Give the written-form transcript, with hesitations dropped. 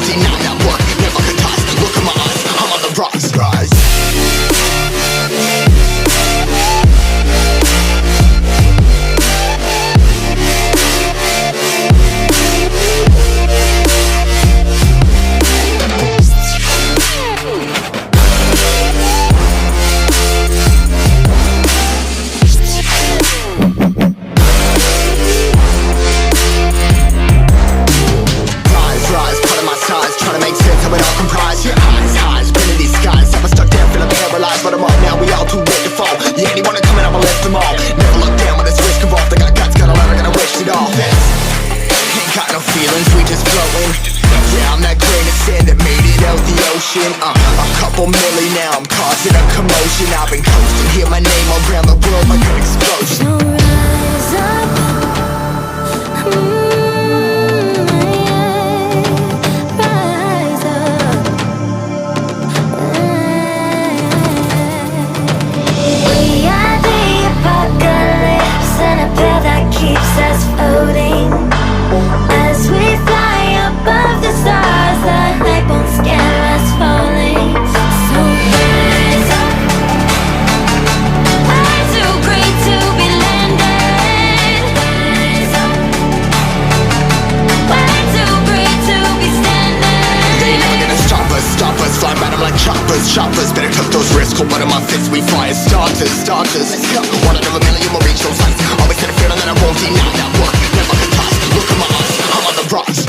deny that work, never could toss. Look at my eyes, I'm on the rocks, rise. But I'm up now, we all too late to fall. Yeah, anyone to come in, I'ma lift them all. Never look down when there's risk involved. I got guts, got a lot, I gotta wish it all. Ain't got no feelings, we just floating. Yeah, I'm that grain of sand that made it out the ocean. A couple milli now, I'm causing a commotion. I've been coasting, hear my name around the world like an explosion. So rise up. Keeps us floating as we fly above the stars. The light won't scare us falling. So rise up. I'm too great to be landed. Rise up. We're too great to be standing. They ain't never gonna stop us. Fly by them like choppers. Better tuck those wrists, cold blood in my fists. We fly as starters. Let's go. One out of a million, we'll reach those heights. Always had a feeling that I won't deny that work, never could toss. Look at my eyes, I'm on the rocks.